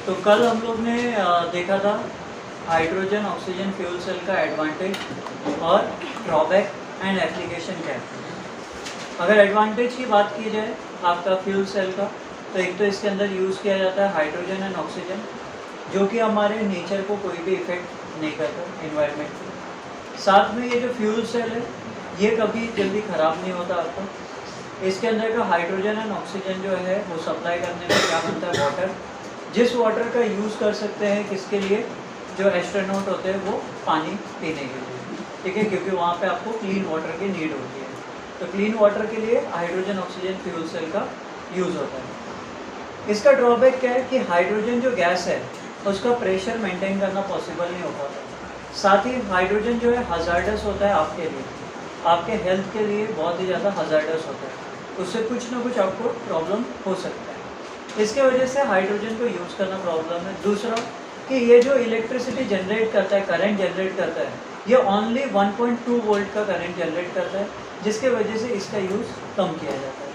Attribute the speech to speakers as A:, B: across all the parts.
A: तो कल हम लोग ने देखा था हाइड्रोजन ऑक्सीजन फ्यूल सेल का एडवांटेज और ड्रॉबैक एंड एप्लीकेशन क्या है। अगर एडवांटेज की बात की जाए आपका फ्यूल सेल का, तो एक तो इसके अंदर यूज़ किया जाता है हाइड्रोजन एंड ऑक्सीजन, जो कि हमारे नेचर को कोई भी इफेक्ट नहीं करता एनवायरनमेंट को। साथ में ये जो फ्यूल सेल है ये कभी जल्दी ख़राब नहीं होता आपका। इसके अंदर का हाइड्रोजन एंड ऑक्सीजन जो है वो सप्लाई करने में क्या बनता है, वाटर। जिस वाटर का यूज़ कर सकते हैं किसके लिए, जो एस्ट्रोनॉट होते हैं वो पानी पीने के लिए, ठीक है, क्योंकि वहाँ पे आपको क्लीन वाटर की नीड होती है। तो क्लीन वाटर के लिए हाइड्रोजन ऑक्सीजन फ्यूल सेल का यूज़ होता है। इसका ड्रॉबैक क्या है कि हाइड्रोजन जो गैस है उसका प्रेशर मेंटेन करना पॉसिबल नहीं हो पाता। साथ ही हाइड्रोजन जो है हजार्डस होता है आपके लिए, आपके हेल्थ के लिए बहुत ही ज़्यादा हजार्डस होता है, उससे कुछ ना कुछ आपको प्रॉब्लम हो सकता है। इसके वजह से हाइड्रोजन को यूज़ करना प्रॉब्लम है। दूसरा कि ये जो इलेक्ट्रिसिटी जनरेट करता है, करंट जनरेट करता है, ये ओनली 1.2 वोल्ट का करंट जनरेट करता है, जिसके वजह से इसका यूज़ कम किया जाता है।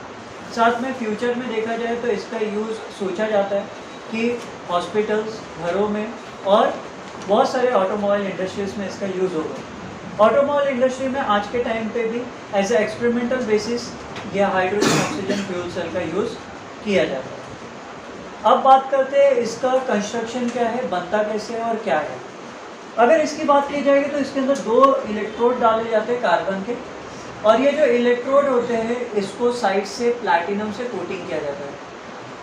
A: साथ में फ्यूचर में देखा जाए तो इसका यूज़ सोचा जाता है कि हॉस्पिटल्स, घरों में और बहुत सारे ऑटोमोबाइल इंडस्ट्रीज़ में इसका यूज़ होगा। ऑटोमोबाइल इंडस्ट्री में आज के टाइम पे भी एज ए एक्सपेरिमेंटल बेसिस यह हाइड्रोजन ऑक्सीजन फ्यूल सेल का यूज़ किया जाता है। अब बात करते हैं इसका कंस्ट्रक्शन क्या है, बनता कैसे है और क्या है। अगर इसकी बात की जाएगी तो इसके अंदर 2 इलेक्ट्रोड डाले जाते हैं कार्बन के, और ये जो इलेक्ट्रोड होते हैं इसको साइड से प्लैटिनम से कोटिंग किया जाता है।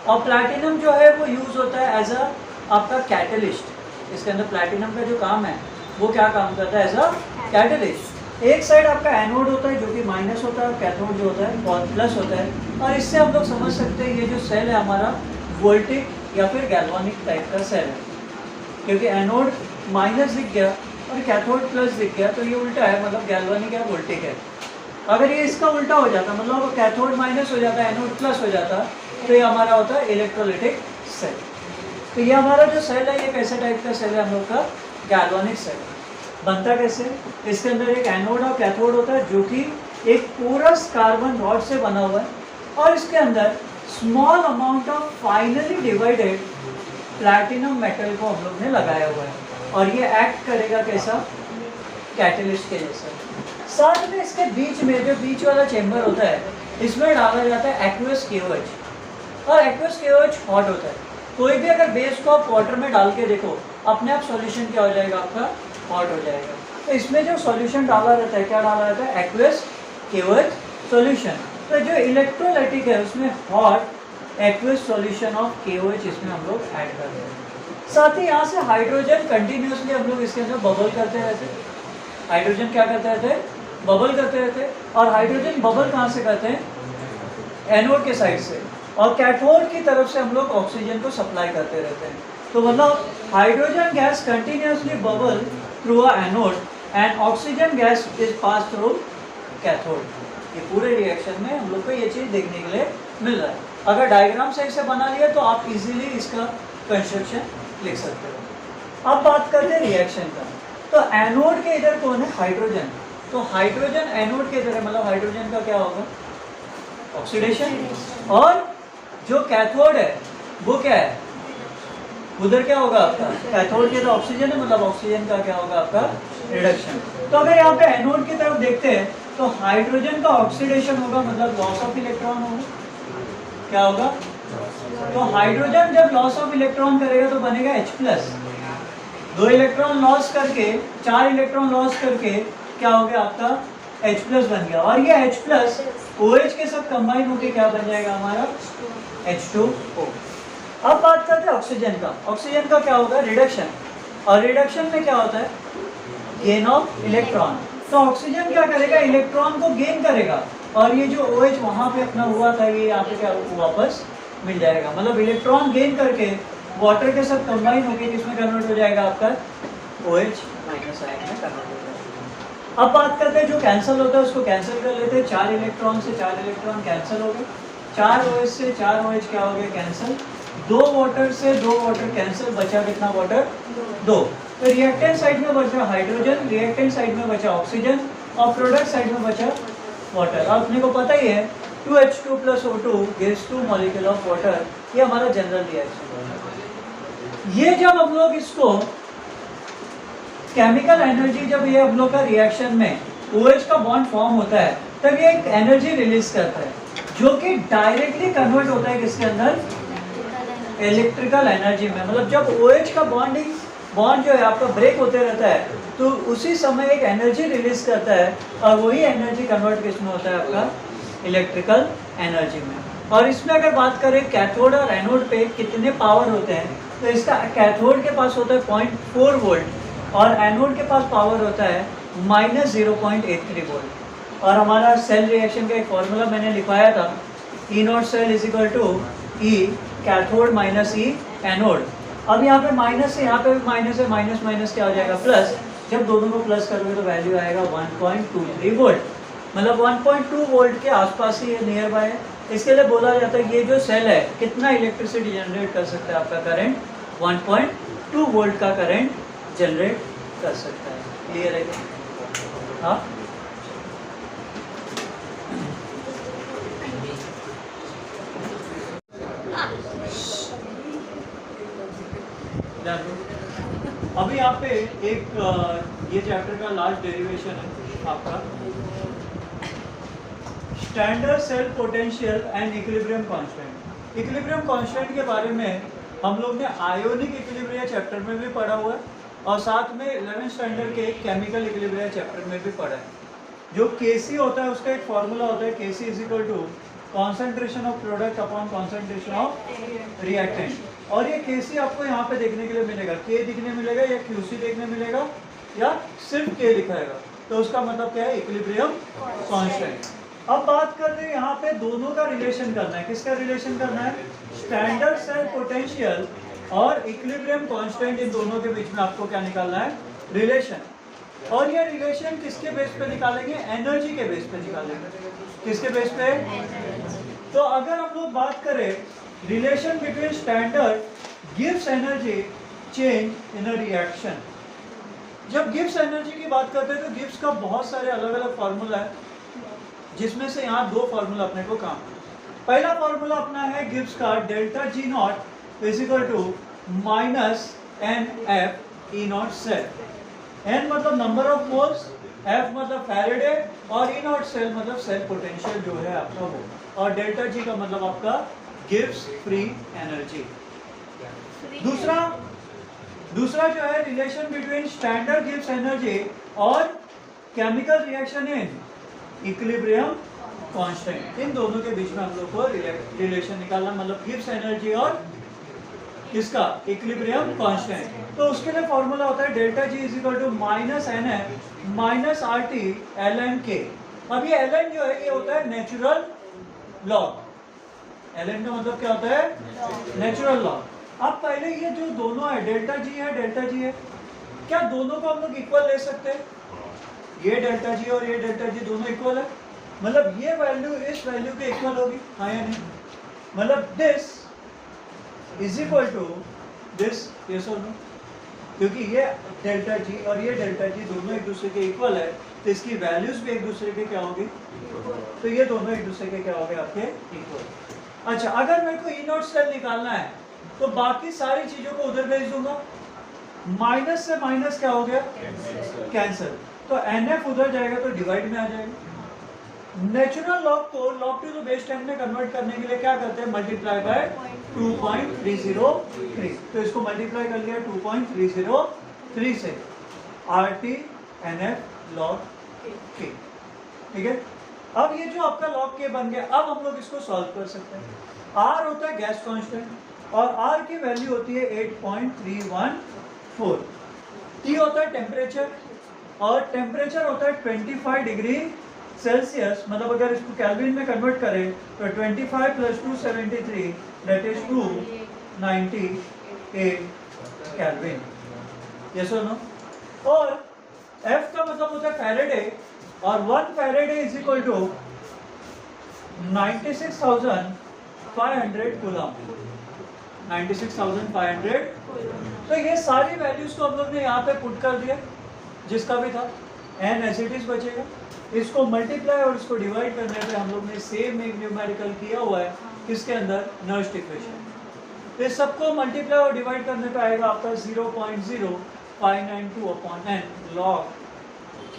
A: और प्लैटिनम जो है वो यूज़ होता है एज अ आपका कैटलिस्ट। इसके अंदर प्लैटिनम का जो काम है वो क्या काम करता है, एज अ कैटलिस्ट। एक साइड आपका एनोड होता है जो कि माइनस होता है, और कैथोड जो होता है और प्लस होता है। और इससे हम लोग समझ सकते हैं ये जो सेल है हमारा वोल्टिक या फिर गैल्वानिक टाइप का सेल है, क्योंकि एनोड माइनस दिख गया और कैथोड प्लस दिख गया तो ये उल्टा है, मतलब गैल्वानिक या वोल्टिक है। अगर ये इसका उल्टा हो जाता, मतलब कैथोड माइनस हो जाता, एनोड प्लस हो जाता, तो ये हमारा होता है इलेक्ट्रोलाइटिक सेल। तो ये हमारा जो सेल है ये कैसे टाइप का सेल है, हम लोग का गैल्वानिक सेल। बनता कैसे, इसके अंदर एक एनोड और कैथोड होता है जो कि एक पोरस कार्बन रॉड से बना हुआ है, और इसके अंदर small amount of finally divided platinum metal को हम लोग ने लगाया हुआ है, और ये एक्ट करेगा कैसा, कैटलिस्ट के जैसा। साथ में इसके बीच में जो बीच वाला चेंबर होता है इसमें डाला जाता है एक्वस KOH, और एक्वस KOH हॉट होता है। कोई भी अगर बेस को आप वाटर में डाल के देखो अपने आप सॉल्यूशन क्या हो जाएगा, आपका हॉट हो जाएगा। तो इसमें जो सॉल्यूशन डाला रहता है, क्या डाला रहता है, एक्वस KOH सॉल्यूशन। तो जो इलेक्ट्रोलाइटिक है उसमें hot aqueous solution of KOH इसमें हम लोग ऐड कर रहे हैं। साथ ही यहाँ से हाइड्रोजन कंटिन्यूसली हम लोग इसके अंदर बबल करते रहते हैं। हाइड्रोजन क्या करते रहते हैं, बबल करते रहते हैं। और हाइड्रोजन बबल कहाँ से करते हैं, एनोड के साइड से, और कैथोड की तरफ से हम लोग ऑक्सीजन को सप्लाई करते रहते हैं। तो मतलब hydrogen gas continuously bubble through a anode and oxygen gas is pass through cathode. ये पूरे रिएक्शन में हम लोग को ये चीज़ देखने के लिए मिल रहा है। अगर डायग्राम सही से बना लिया तो आप इजीली इसका कंस्ट्रक्शन लिख सकते हो। अब बात करते हैं रिएक्शन का। तो एनोड के इधर कौन है, हाइड्रोजन। तो हाइड्रोजन एनोड के इधर है, मतलब हाइड्रोजन का क्या होगा, ऑक्सीडेशन। और जो कैथोड है वो क्या है, उधर क्या होगा आपका, कैथोड के तो ऑक्सीजन है, मतलब ऑक्सीजन का क्या होगा आपका, रिडक्शन। तो अगर यहाँ पे एनोड की तरफ देखते हैं तो हाइड्रोजन का ऑक्सीडेशन होगा, मतलब लॉस ऑफ इलेक्ट्रॉन होगा। क्या होगा, तो हाइड्रोजन जब लॉस ऑफ इलेक्ट्रॉन करेगा तो बनेगा H+। 2 इलेक्ट्रॉन लॉस करके 4 इलेक्ट्रॉन लॉस करके क्या हो गया आपका, H+ बन गया। और ये H+ OH के साथ कंबाइन होकर क्या बन जाएगा हमारा, H2O। अब बात करते हैं ऑक्सीजन का। ऑक्सीजन का क्या होगा, रिडक्शन। और रिडक्शन में क्या होता है, गेन ऑफ इलेक्ट्रॉन। तो ऑक्सीजन क्या करेगा, इलेक्ट्रॉन को गेन करेगा, और ये जो OH वहाँ पे अपना हुआ था ये यहाँ पे क्या वापस मिल जाएगा। मतलब इलेक्ट्रॉन गेन करके वाटर के साथ कंबाइन होकर किसमें कन्वर्ट हो जाएगा, आपका OH- आयन में कन्वर्ट हो जाएगा। अब बात करते हैं जो कैंसिल होता है उसको कैंसिल कर लेते हैं। 4 इलेक्ट्रॉन से 4 इलेक्ट्रॉन कैंसिल हो गए, 4 OH से 4 OH क्या हो गया, कैंसिल। 2 वाटर से 2 वाटर कैंसिल, बचा कितना वाटर, 2। तो रिएक्टेंट साइड में बचा हाइड्रोजन, रिएक्टेंट साइड में बचा ऑक्सीजन, और प्रोडक्ट साइड में बचा वाटर। अपने को पता ही है 2H2 + O2 gives 2 molecule of water, ये हमारा जनरल रिएक्शन है। ये जब हम लोग इसको केमिकल एनर्जी, जब ये हम लोग का रिएक्शन में OH का बॉन्ड फॉर्म होता है तब ये एक एनर्जी रिलीज करता है जो कि डायरेक्टली कन्वर्ट होता है किसके अंदर, इलेक्ट्रिकल एनर्जी में। मतलब जब OH का बॉन्ड जो है आपका ब्रेक होते रहता है तो उसी समय एक एनर्जी रिलीज करता है और वही एनर्जी कन्वर्ट किसमें होता है आपका, इलेक्ट्रिकल एनर्जी में। और इसमें अगर बात करें कैथोड और एनोड पे कितने पावर होते हैं, तो इसका कैथोड के पास होता है 0.4 वोल्ट और एनोड के पास पावर होता है -0.83 वोल्ट। और हमारा सेल रिएक्शन का एक फॉर्मूला मैंने लिखवाया था, E0 cell is equal to E cathode minus E anode. अब यहाँ पे माइनस है, यहाँ पे भी माइनस है, माइनस माइनस क्या हो जाएगा प्लस। जब दोनों को प्लस करोगे तो वैल्यू आएगा 1.23 वोल्ट। मतलब 1.2 वोल्ट के आसपास ही ये नियर बाय है। इसके लिए बोला जाता है ये जो सेल है कितना इलेक्ट्रिसिटी जनरेट कर सकता है, आपका करंट 1.2 वोल्ट का करंट जनरेट कर सकता है। क्लियर है? हाँ, अभी यहाँ पे एक ये चैप्टर का लास्ट डेरिवेशन है आपका, standard cell potential and equilibrium constant. Equilibrium constant के बारे में हम लोग ने आयोनिक इक्विलिब्रियम चैप्टर में भी पढ़ा हुआ है और साथ में 11th स्टैंडर्ड के केमिकल इक्विलिब्रियम चैप्टर में भी पढ़ा है। जो Kc होता है उसका एक फॉर्मूला होता है, Kc is equal to concentration of product upon concentration of reactant. और ये Kc आपको यहाँ पे देखने के लिए मिलेगा, K दिखने मिलेगा या Qc देखने मिलेगा या सिर्फ K लिखाएगा, तो उसका मतलब क्या है, इक्विलिब्रियम कांस्टेंट। अब बात करते हैं यहाँ पे दोनों का रिलेशन करना है। किसका रिलेशन करना है, स्टैंडर्ड सेल पोटेंशियल और इक्विलिब्रियम कांस्टेंट, इन दोनों के बीच में आपको क्या निकालना है, रिलेशन। और ये रिलेशन किसके बेस पे निकालेंगे, एनर्जी के बेस पे निकालेंगे। किसके बेस पे, तो अगर हम लोग बात करें relation between standard gives energy change in a reaction. जब गिब्स एनर्जी की बात करते हैं तो गिब्स का बहुत सारे अलग अलग फार्मूला है, जिसमें से यहाँ दो फार्मूला अपने को काम। पहला फार्मूला अपना है गिब्स का, delta G naught is equal to minus N F E naught cell. N मतलब नंबर ऑफ मोल्स, एफ मतलब फैराडे और ई नॉट सेल मतलब सेल पोटेंशियल जो है आपका वो, और डेल्टा जी का मतलब आपका गिब्स फ्री एनर्जी। दूसरा जो है relation between standard Gibbs energy और chemical reaction in equilibrium constant. इन दोनों के बीच में हम लोग को रिलेशन निकालना, मतलब गिब्स एनर्जी और किसका, इक्विलिब्रियम कांस्टेंट। तो उसके लिए फॉर्मूला होता है delta G is equal to minus N F minus R T L N K. अब ये एल एन जो है ये होता है नेचुरल लॉग। एल एन का मतलब क्या होता है, नेचुरल लॉग। अब पहले ये जो दोनों है डेल्टा जी है, डेल्टा जी है, क्या दोनों को हम लोग इक्वल ले सकते हैं? ये डेल्टा जी और ये डेल्टा जी दोनों इक्वल है, मतलब ये वैल्यू इस वैल्यू के इक्वल होगी, हाँ या नहीं? मतलब this is equal to this, ये नो, क्योंकि ये डेल्टा जी और ये डेल्टा जी दोनों एक दूसरे के इक्वल है, तो इसकी वैल्यूज भी एक दूसरे के क्या होगी, तो ये दोनों एक दूसरे के क्या हो गए, आपके इक्वल। अच्छा, अगर मेरे को ई नॉट सेल निकालना है तो बाकी सारी चीजों को उधर भेज दूंगा, माइनस से माइनस क्या हो गया, कैंसिल, तो NF उधर जाएगा तो डिवाइड में आ जाएगा। नेचुरल लॉग को लॉग टू द बेस 10 में कन्वर्ट करने के लिए क्या करते हैं, मल्टीप्लाई बाय 2.303। तो इसको मल्टीप्लाई कर लिया 2.303 से, RT NF log K, ठीक है। अब ये जो आपका log K बन गया, अब हम लोग इसको सॉल्व कर सकते हैं। R होता है गैस कांस्टेंट और R की वैल्यू होती है 8.314। T होता है टेम्परेचर और टेम्परेचर होता है 25 डिग्री सेल्सियस, मतलब अगर इसको केल्विन में कन्वर्ट करें तो 25 plus 273 that is 298 kelvin, yes और नो। और F का मतलब होता है फैराडे और 1 Faraday is equal to 96,500 coulomb, 96,500। तो ये सारी वैल्यूज को हम लोग ने यहाँ पे पुट कर दिया, जिसका भी था n एज इट इज बचेगा। इसको मल्टीप्लाई और इसको डिवाइड करने पे हम लोग ने सेम एक न्यूमेरिकल किया हुआ है, किसके अंदर, नर्स्ट इक्वेशन। तो इस सबको मल्टीप्लाई और डिवाइड करने पे आएगा आपका 0.0592 upon n log k।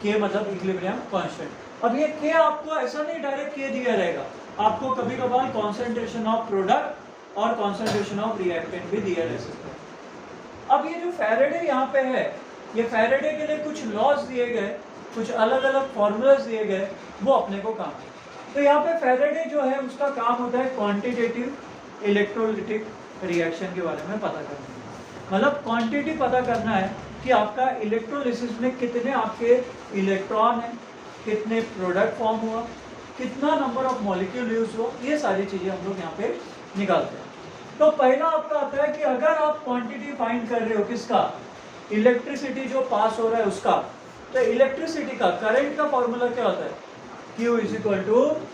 A: k मतलब इक्विलिब्रियम कांस्टेंट। अब ये k आपको ऐसा नहीं डायरेक्ट k दिया रहेगा, आपको कभी कभार कॉन्सेंट्रेशन ऑफ प्रोडक्ट और कॉन्सेंट्रेशन ऑफ रिएक्टेंट भी दिया रह सकता है। अब ये जो फैराडे यहाँ पे है, ये फैराडे के लिए कुछ लॉज दिए गए, कुछ अलग अलग फॉर्मूलाज दिए गए, वो अपने को काम है। तो यहाँ पे फैराडे जो है उसका काम होता है क्वांटिटेटिव इलेक्ट्रोलिटिक रिएक्शन के बारे में पता करना। मतलब क्वांटिटी पता करना है कि आपका इलेक्ट्रोलिसिस में कितने आपके इलेक्ट्रॉन हैं, कितने प्रोडक्ट फॉर्म हुआ, कितना नंबर ऑफ मॉलिक्यूल यूज हुआ, ये सारी चीजें हम लोग यहाँ पे निकालते हैं। तो पहला आपका आता है कि अगर आप क्वांटिटी फाइंड कर रहे हो किसका, इलेक्ट्रिसिटी जो पास हो रहा है उसका, तो इलेक्ट्रिसिटी का करंट का फॉर्मूला क्या होता है, Q =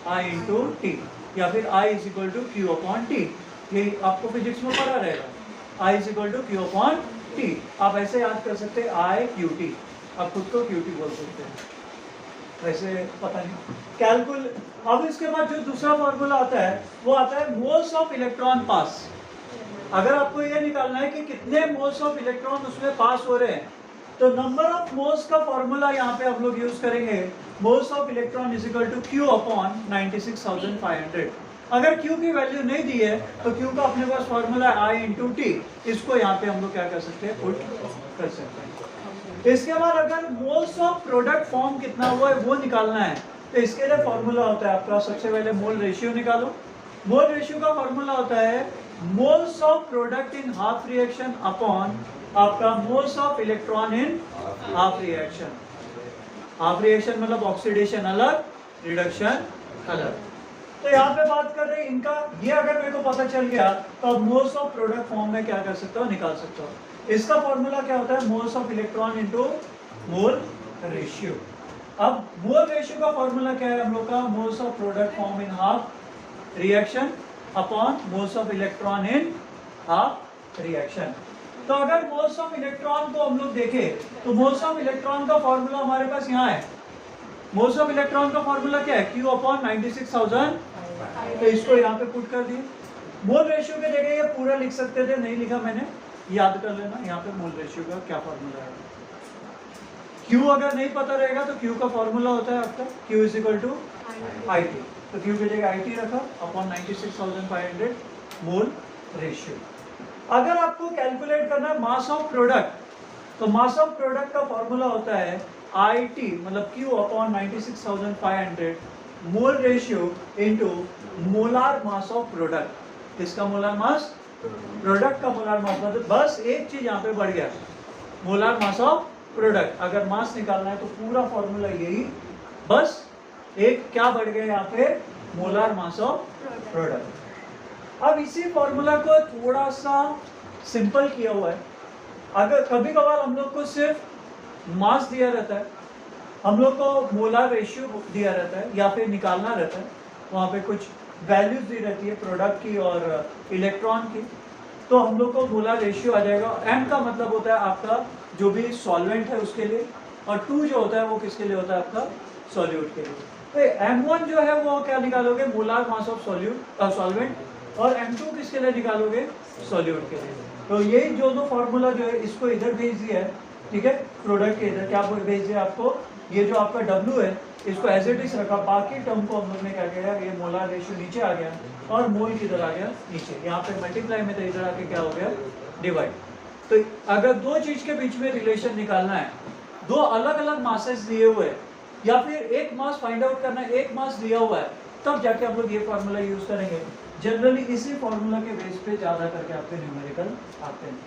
A: I × T या फिर I = Q/T। ये आपको फिजिक्स में पढ़ा रहेगा, I = Q/T। आप ऐसे याद कर सकते हैं IQT, आप खुद को QT बोल सकते हैं, वैसे पता नहीं कैलकुल। अब इसके बाद जो दूसरा फॉर्मूला आता है वो आता है मोल्स ऑफ इलेक्ट्रॉन पास। अगर आपको ये निकालना है कि कितने मोल्स ऑफ इलेक्ट्रॉन उसमें पास हो रहे हैं, तो नंबर ऑफ मोल्स का फॉर्मूला यहाँ पे हम लोग यूज करेंगे, मोल्स ऑफ इलेक्ट्रॉन = Q/96,500। अगर Q की वैल्यू नहीं दी है तो Q का अपने पास फॉर्मूला है I × T, इसको यहाँ पे हम लोग क्या कर सकते हैं, पुट कर सकते हैं। इसके बाद अगर मोल्स ऑफ प्रोडक्ट फॉर्म कितना हुआ है वो निकालना है, तो इसके लिए फॉर्मूला होता है आपका, सबसे पहले मोल रेशियो निकालो। मोल रेशियो का फॉर्मूला होता है moles of product in half reaction upon आपका moles of electron in half reaction. Half reaction मतलब ऑक्सीडेशन अलग, रिडक्शन अलग। तो यहाँ पे बात कर रहे हैं इनका, ये अगर मेरे को पता चल गया तो अब मोल्स ऑफ प्रोडक्ट फॉर्म में क्या कर सकता हूँ, निकाल सकता हूँ। इसका फॉर्मूला क्या होता है, moles of electron into mole ratio. अब मोल रेशियो का फॉर्मूला क्या है हम लोग का, moles of product form in half reaction upon moles of electron in half reaction. तो अगर मोल्स ऑफ इलेक्ट्रॉन को हम लोग देखें तो मोल्स ऑफ इलेक्ट्रॉन का फॉर्मूला हमारे पास यहाँ है। मोल्स ऑफ इलेक्ट्रॉन का फॉर्मूला क्या है, Q/96,000। तो इसको यहाँ पे पुट कर दिए। मोल रेशियो के जगह ये पूरा लिख सकते थे, नहीं लिखा मैंने, याद कर लेना यहाँ पे मोल रेशियो का क्या फॉर्मूला है। Q अगर नहीं पता रहेगा तो Q का फॉर्मूला होता है आपका Q = IT। तो Q की जगह IT रखा अपॉन 96,500 मोल रेशियो। अगर आपको कैलकुलेट करना है मास ऑफ प्रोडक्ट, तो मास ऑफ प्रोडक्ट का फॉर्मूला होता है IT मतलब Q/96,500 mole ratio into molar mass of product. किसका मोलार मास, प्रोडक्ट का मोलार मास। मतलब बस एक चीज यहाँ पे बढ़ गया, मोलार मास ऑफ प्रोडक्ट। अगर मास निकालना है तो पूरा फॉर्मूला यही, बस एक क्या बढ़ गया यहाँ पे, मोलार मास ऑफ प्रोडक्ट। अब इसी फॉर्मूला को थोड़ा सा सिंपल किया हुआ है। अगर कभी कभार हम लोग को सिर्फ मास दिया रहता है, हम लोग को मोलार रेशियो दिया रहता है या फिर निकालना रहता है, वहाँ पे कुछ वैल्यूज दी रहती है प्रोडक्ट की और इलेक्ट्रॉन की, तो हम लोग को मोलार रेशियो आ जाएगा। M का मतलब होता है आपका जो भी सॉल्वेंट है उसके लिए, और 2 जो होता है वो किसके लिए होता है, आपका सॉल्यूट के लिए। तो M1 जो है वो क्या निकालोगे, मोलार मास ऑफ सॉल्वेंट, और M2 किसके लिए निकालोगे, सॉल्यूट के लिए। तो यही जो दो फॉर्मूला जो है इसको इधर भेज दिया है, ठीक है, प्रोडक्ट के इधर क्या भेज दिया आपको, ये जो आपका W है इसको एज इट इज रखा, बाकी टर्म को हम लोग ने क्या किया, ये मोलार रेशियो नीचे आ गया और मोल किधर आ गया, नीचे। यहाँ पे मल्टीप्लाई में तो इधर आके क्या हो गया, डिवाइड। तो अगर दो चीज के बीच में रिलेशन निकालना है, दो अलग अलग मासेस दिए हुए हैं या फिर एक मास फाइंड आउट करना है, एक मास दिया हुआ है, तब जाके हम लोग ये फॉर्मूला यूज करेंगे। जनरली इसी फॉर्मूला के बेस पे ज्यादा करके आपके न्यूमेरिकल आते हैं,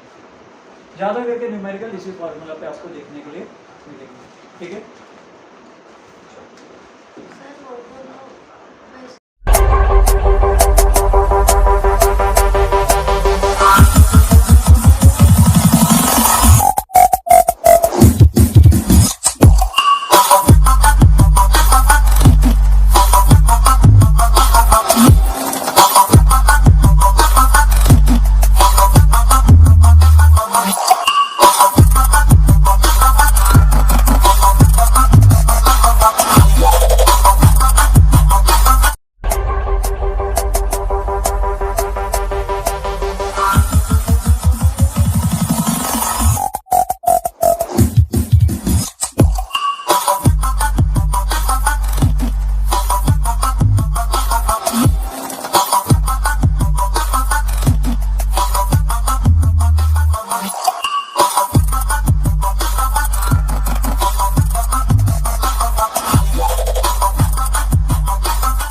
A: ज्यादा करके न्यूमेरिकल इसी फॉर्मूला पे आपको देखने के लिए मिलेंगे, ठीक है।